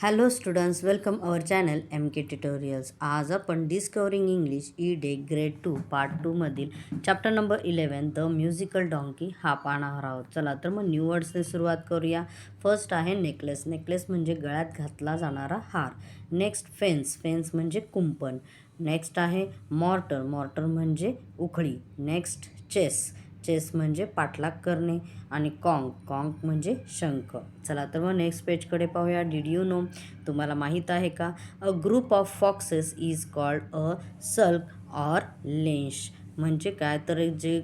Hello students, welcome our channel M K tutorials. आज आपण discovering English ई डे ग्रेड 2 पार्ट 2 मधील chapter number 11 the musical donkey हा पाहणार आहोत. चला तर मग न्यू वर्ड्सने सुरुवात करूया. फर्स्ट आहे नेकलेस. नेकलेस म्हणजे गळ्यात घातला जाणारा हार. Next fence. फेन्स म्हणजे कुंपण. नेक्स्ट आहे मॉर्टर. मॉर्टर म्हणजे उखळी. Next chess. चेस म्हणजे पाठलाग करणे. आणि कॉंग. कॉंग म्हणजे शंख. चला तर मग नेक्स्ट पेजकडे पाहूया. डिड यू नो, तुम्हाला माहीत आहे का, a group of foxes is called a skulk or leash. म्हणजे काय तर जे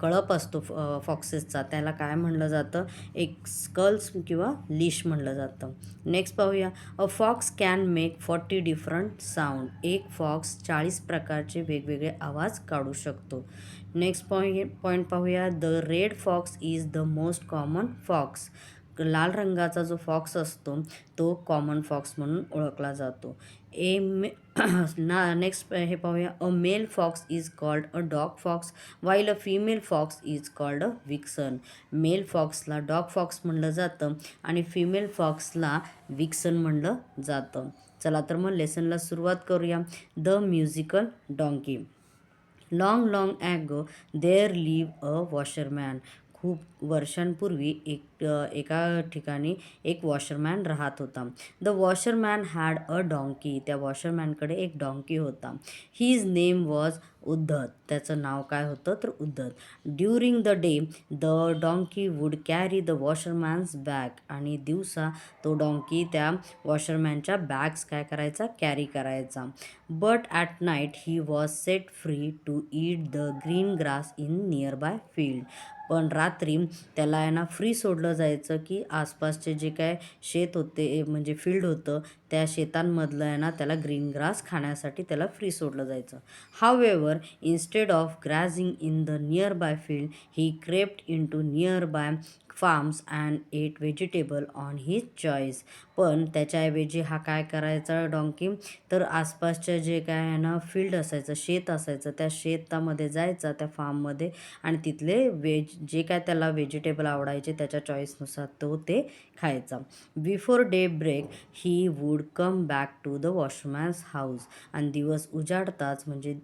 कळप असतो फॉक्सेसचा त्याला काय म्हणलं जातं, एक स्कल्स किंवा लिश म्हणलं जातं. नेक्स्ट पाहूया. A fox can make 40 different sound. एक फॉक्स 40 प्रकारचे वेगवेगळे आवाज काढू शकतो. नेक्स्ट पॉईंट पाहूया. The red fox is the most common fox. लाल रंगाचा जो फॉक्स असतो तो कॉमन फॉक्स म्हणून ओळखला जातो. नेक्स्ट हे पाहूया. A male fox is called a dog fox while a female fox is called a vixen. Male फॉक्सला डॉग फॉक्स म्हणलं जातं आणि फिमेल फॉक्सला विक्सन म्हणलं जातं. चला तर मग लेसनला सुरुवात करूया. The musical donkey. Long long ago there live a washerman. खूप वर्षांपूर्वी एका ठिकाणी एक वॉशरमॅन राहत होता. The washerman had a donkey. त्या वॉशरमॅनकडे एक डॉंकी होता. His name was Uddhat. त्याचं नाव काय होतं तर Uddhat. During the day the donkey would carry the washerman's bag. आणि दिवसा तो डॉंकी त्या वॉशरमॅनच्या बॅग्स काय करायचा, कॅरी करायचा. But at night he was set free to eat the green grass in nearby field. पण रात्री त्याला आहे ना फ्री सोडलं जायचं की आसपासचे जे काय शेत होते म्हणजे फील्ड होतं त्या शेतांमधलं आहे ना त्याला ग्रीन ग्रास खाण्यासाठी त्याला फ्री सोडलं जायचं. However instead of grazing in the nearby field he crept into nearby farms and ate vegetable on his choice. पण त्याच्याऐवजी हा काय करायचा डॉंकी, तर आसपासच्या जे काय आहे ना फील्ड असायचं, शेत असायचं, त्या शेतामध्ये जायचा त्या फार्ममध्ये आणि तिथले जे काय त्याला व्हेजिटेबल आवडायचे त्याच्या चॉईसनुसार तो ते खायचा. Before daybreak he would come back to the washerman's house. आणि दिवस उजाडताच म्हणजे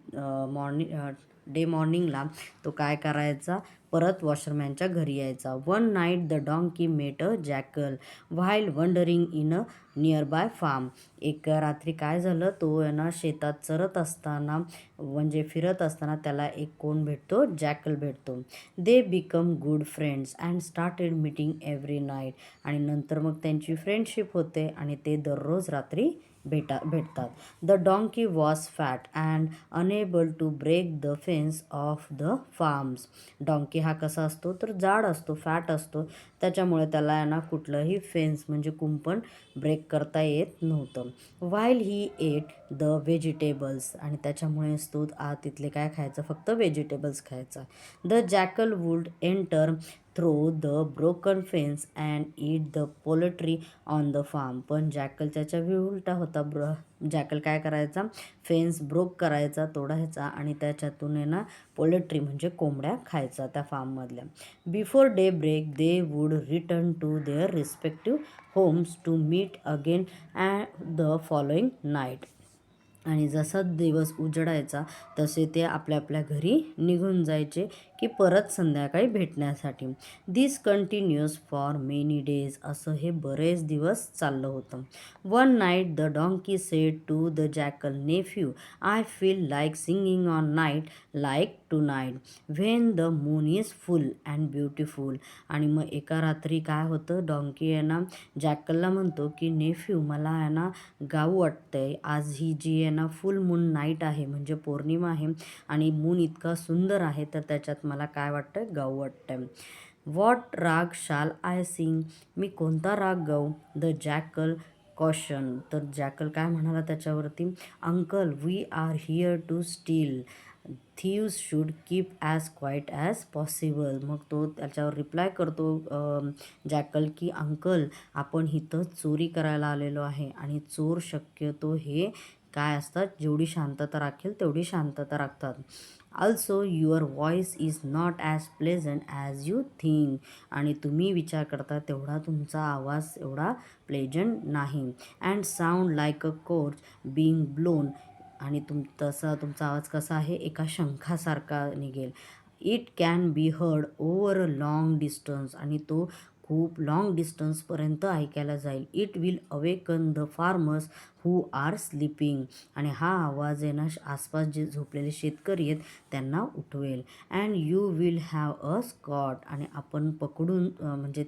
मॉर्निंगला तो काय करायचा, परत वॉशरमॅनच्या घरी यायचा. One night the donkey met a jackal while wandering in a nearby farm. एक रात्री काय झालं, तो आहे ना शेतात चरत असताना म्हणजे फिरत असताना त्याला एक कोण भेटतो, जॅकल भेटतो. They become good friends and started meeting every night. आणि नंतर मग त्यांची फ्रेंडशिप होते आणि ते दररोज रात्री भेटतात. The donkey was fat and unable to break the fence of the farms. Donkey हा कसा असतो तर जाड असतो, फॅट असतो, त्याच्यामुळे त्याला आहे ना कुठलंही फेन्स म्हणजे कुंपण ब्रेक करता येत नव्हतं. While he ate the vegetables. आणि त्याच्यामुळेच तो तिथले काय खायचं, फक्त व्हेजिटेबल्स खायचा. The jackal would enter through the broken fence and eat the poultry on the farm. पण जॅकल त्याच्या उलटा होता. जॅकल काय करायचा, फेन्स ब्रोक करायचा, तोडायचा आणि त्याच्यातून आहे ना पोल्ट्री म्हणजे कोंबड्या खायचा त्या फार्ममधल्या. Before daybreak they would return to their respective homes to meet again at the following night. आणि जसा दिवस उजडायचा तसे ते आपल्या आपल्या घरी निघून जायचे की परत संध्याकाळी भेटण्यासाठी. This continues for many days. असं हे बरेच दिवस चाललं होतं. One night the donkey said to the jackal, nephew I feel like singing on night like tonight when the moon is full and beautiful. आणि मग एका रात्री काय होतं, डॉंकी आहे ना जॅकलला म्हणतो की नेफ्यू मला आहे ना गाऊ वाटतंय, आज ही जी आहे ना फुल मून नाईट आहे म्हणजे पौर्णिमा आहे आणि मून इतका सुंदर आहे तर त्याच्यात मला काय वाटतंय, गाऊ वाटतंय. व्हॉट राग शाल आय सिंग. मी कोणता राग गाऊ. The jackal caution. तर जॅकल काय म्हणाला त्याच्यावरती, uncle we are here to steal. Thieves should keep as quiet as possible. मग तो त्याच्यावर रिप्लाय करतो जॅकल की अंकल आपण इथं चोरी करायला आलेलो आहे आणि चोर शक्यतो हे काय असतात, जेवढी शांतता राखेल तेवढी शांतता राखतात. Also your voice is not as pleasant as you think. आणि तुम्ही विचार करता तेवढा तुमचा आवाज एवढा प्लेजंट नाही. And sound like a conch being blown. आणि तसा तुमचा आवाज कसा आहे, एका शंखासारखा निघेल. It can be heard over a long distance. आणि तो खूप लाँग डिस्टन्सपर्यंत ऐकायला जाईल. It will awaken the farmers who are sleeping. आणि हा आवाज आहे ना, आसपास जे झोपलेले शेतकरी आहेत त्यांना उठवेल. And you will have a scot. आणि आपण पकडून म्हणजे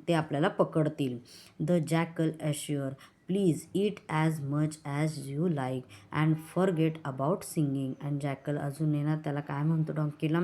ते आपल्याला पकडतील. The jackal assure, please eat as much as you like and forget about singing. And jackal अजून आहे ना त्याला काय म्हणतो डॉंकीला,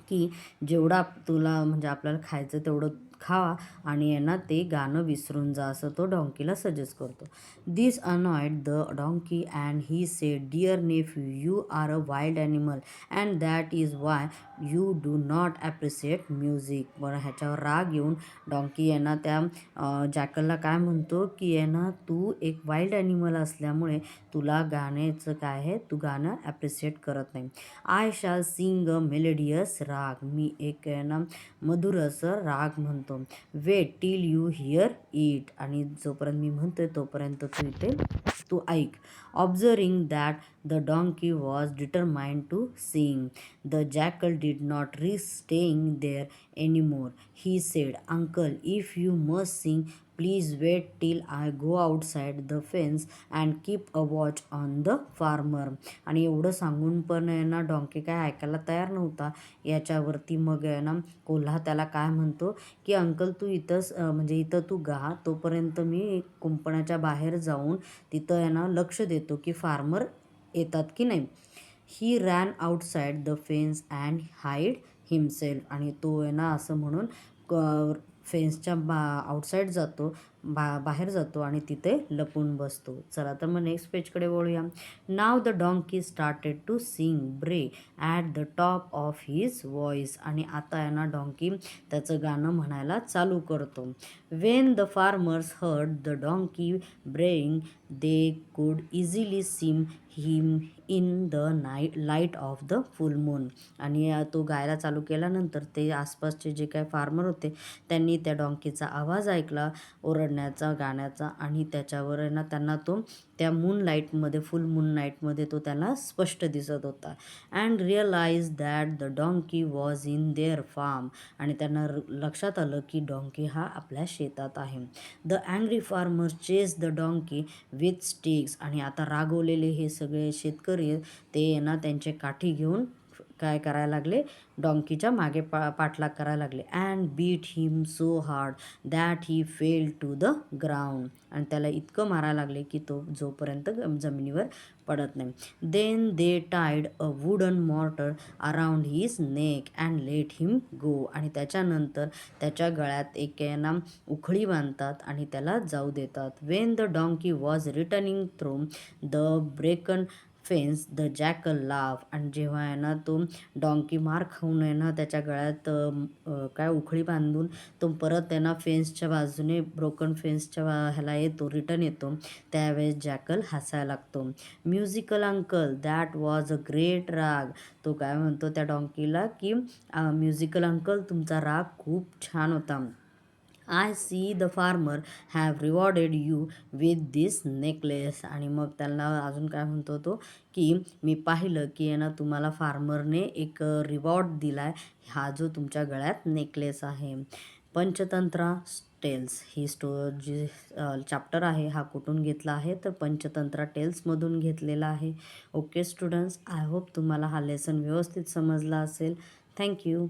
की जेवढा तुला म्हणजे आपल्याला खायचं तेवढं खावा आणि आहे ना ते गाणं विसरून जा, असं तो डॉंकीला सजेस्ट करतो. This annoyed the donkey and he said, dear nephew, you are a wild animal and that is why you do not appreciate music. बरं, ह्याच्यावर राग येऊन डॉंकी आहे ना त्या जॅकलला काय म्हणतो, की आहे ना तू एक वाईल्ड ॲनिमल असल्यामुळे तुला गाण्याचं काय आहे, तू गाणं ॲप्रिशिएट करत नाही. आय शाल सिंग अ मेलोडियस राग, मी एक आहे ना मधुर असं राग म्हणतो. Wait till you hear it. आणि जोपर्यंत मी म्हणतोय तोपर्यंत तू ऐक. Observing that the donkey was determined to sing. The jackal did not risk staying there anymore. He said, uncle, if you must sing please wait till I go outside the fence and keep a watch on the farmer. आणि एवढं सांगून पण आहे ना donkey काय ऐकायला तयार नव्हता. याच्यावरती मग आहे ना कोल्हा त्याला काय म्हणतो, की अंकल तू इथंच म्हणजे इथं तू गा, तोपर्यंत मी कुंपणाच्या बाहेर जाऊन तिथं आहे ना लक्ष देतो की फार्मर येतात की नाही. He ran outside the fence and hide himself. आणि तो आहे ना असं म्हणून फेन्सच्या आउटसाईड जातो, बाहेर जातो आणि तिथे लपून बसतो. चला तर मग नेक्स्ट पेजकडे वळूया. Now the donkey started to sing bray at the top of his voice. आणि आता आहे ना डॉंकी त्याचं गाणं म्हणायला चालू करतो. When the farmers heard the donkey braying they could easily seem him in the light of the full moon. आणि तो गायला चालू केल्यानंतर ते आसपासचे जे काही फार्मर होते त्यांनी त्या डॉंकीचा आवाज ऐकला ओरडण्याचा, गाण्याचा, आणि त्याच्यावर आहे ना त्यांना तो त्या मूनलाईटमध्ये, फुल मून नाईटमध्ये तो त्याला स्पष्ट दिसत होता. And realise that the donkey was in their farm. आणि त्यांना लक्षात आलं की डॉंकी हा आपल्या शेतात आहे. The angry farmers chase the donkey with sticks. आणि आता रागवलेले हे सगळे शेतकरी ते ना त्यांचे काठी घेऊन काय करायला लागले, डॉंकीच्या मागे पाठलाग करायला लागले. And beat him so hard that he fell to the ground. आणि त्याला इतकं मारायला लागले की तो जोपर्यंत जमिनीवर पडत नाही. Then they tied a wooden mortar around his neck and let him go. आणि त्याच्यानंतर त्याच्या गळ्यात एक ना उखळी बांधतात आणि त्याला जाऊ देतात. When the donkey was returning through the broken fence the jackal laugh. आणि जेव्हा आहे ना तो डॉंकी मार खाऊन आहे ना त्याच्या गळ्यात काय उखळी बांधून तो परत आहे ना फेन्सच्या बाजूने, ब्रोकन फेन्सच्या ह्याला येतो, रिटर्न येतो, त्यावेळेस जॅकल हसायला लागतो. Musical uncle that was a great राग. तो काय म्हणतो त्या डॉंकीला, की म्युझिकल अंकल तुमचा राग खूप छान होता. I see the farmer have rewarded you with this necklace. आणि मग त्यांना अजून काय म्हणतो तो, की मी पाहिलं की आहे ना तुम्हाला फार्मरने एक रिवॉर्ड दिला आहे, हा जो तुमच्या गळ्यात नेकलेस आहे. पंचतंत्रा टेल्स ही जी चॅप्टर आहे हा कुठून घेतला आहे, तर पंचतंत्रा टेल्समधून घेतलेला आहे. ओके स्टुडंट्स, आय होप तुम्हाला हा लेसन व्यवस्थित समजला असेल. थँक्यू.